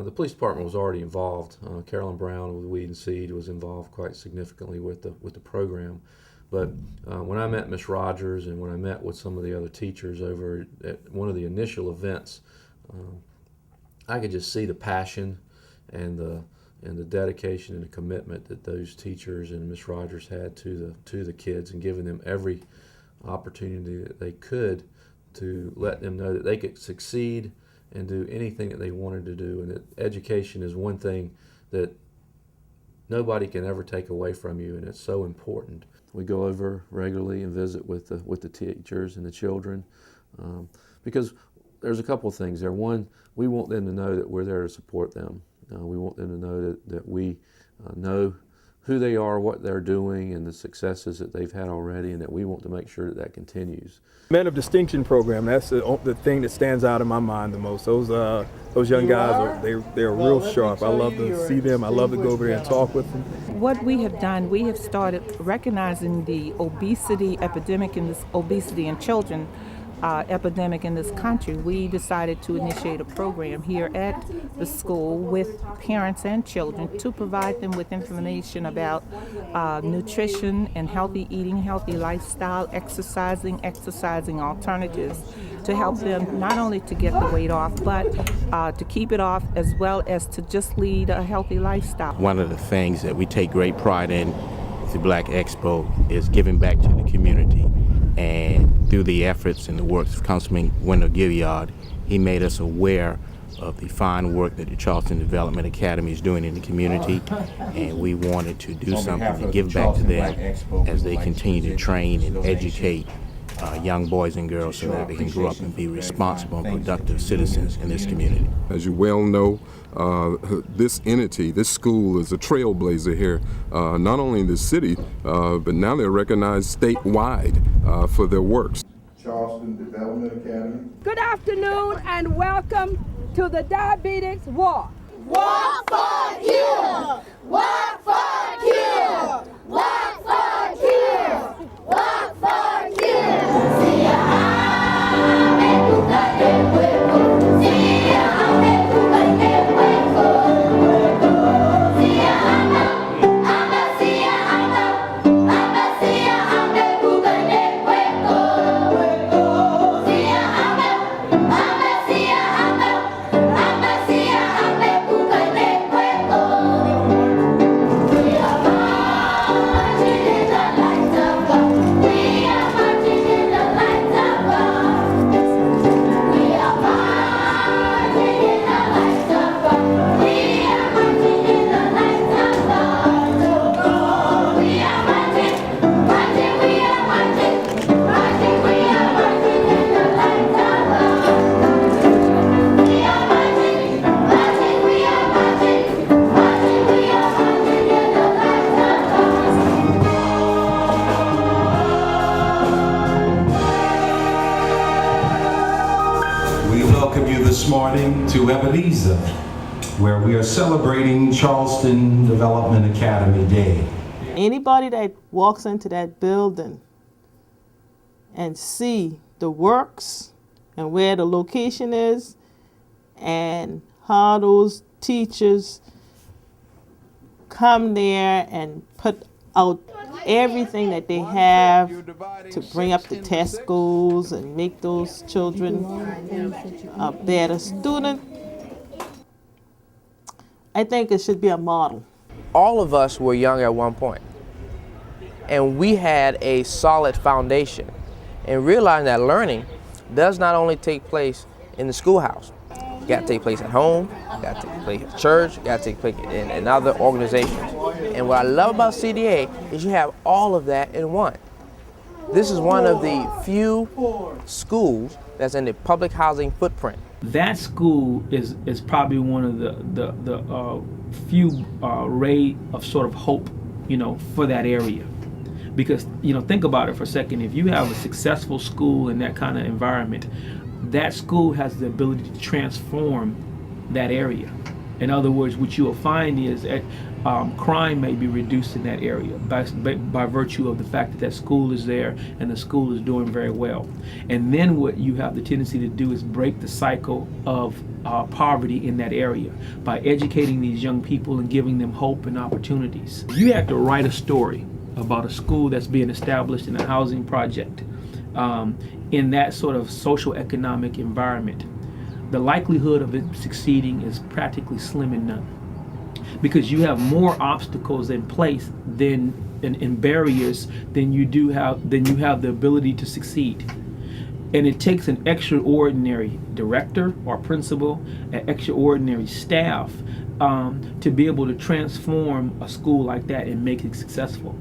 The police department was already involved. Carolyn Brown with Weed and Seed was involved quite significantly with the program. But when I met Miss Rogers and when I met with some of the other teachers over at one of the initial events, I could just see the passion and the dedication and the commitment that those teachers and Miss Rogers had to the kids, and giving them every opportunity that they could to let them know that they could succeed and do anything that they wanted to do, and that education is one thing that nobody can ever take away from you, and it's so important. We go over regularly and visit with the teachers and the children, because there's a couple of things there. One, we want them to know that we're there to support them. We want them to know that we know who they are, what they're doing, and the successes that they've had already, and that we want to make sure that continues. Men of Distinction program, that's the thing that stands out in my mind the most. Those young guys, they're real sharp. I love to see them. I love to go over there and talk with them. What we have done, we have started recognizing the obesity epidemic obesity in children epidemic in this country. We decided to initiate a program here at the school with parents and children to provide them with information about nutrition and healthy eating, healthy lifestyle, exercising alternatives to help them not only to get the weight off, but to keep it off, as well as to just lead a healthy lifestyle. One of the things that we take great pride in the Black Expo is giving back to the community. And through the efforts and the works of Councilman Wendell Gilliard, he made us aware of the fine work that the Charleston Development Academy is doing in the community, and we wanted to do something to give back to them as they continue to train and educate young boys and girls so that they can grow up and be responsible and productive citizens in this community. As you well know, this entity, this school is a trailblazer here, not only in the city, but now they're recognized statewide for their works. Charleston Development Academy. Good afternoon and welcome to the Diabetics Walk. Walk for Cure! Walk for Cure! Walk for Cure! Walk for Cure! This morning to Ebenezer, where we are celebrating Charleston Development Academy Day. Anybody that walks into that building and see the works and where the location is and how those teachers come there and put out everything that they have to bring up the test scores and make those children a better student, I think it should be a model. All of us were young at one point, and we had a solid foundation, and realizing that learning does not only take place in the schoolhouse. It got to take place at home, it got to take place at church, it got to take place in other organizations. And what I love about CDA is you have all of that in one. This is one of the few schools that's in the public housing footprint. That school is probably one of the few ray of sort of hope, for that area. Because, think about it for a second. If you have a successful school in that kind of environment, that school has the ability to transform that area. In other words, what you will find is that crime may be reduced in that area by virtue of the fact that that school is there and the school is doing very well. And then what you have the tendency to do is break the cycle of poverty in that area by educating these young people and giving them hope and opportunities. You have to write a story about a school that's being established in a housing project in that sort of social economic environment. The likelihood of it succeeding is practically slim and none, because you have more obstacles in place and barriers than you have the ability to succeed. And it takes an extraordinary director or principal, an extraordinary staff to be able to transform a school like that and make it successful.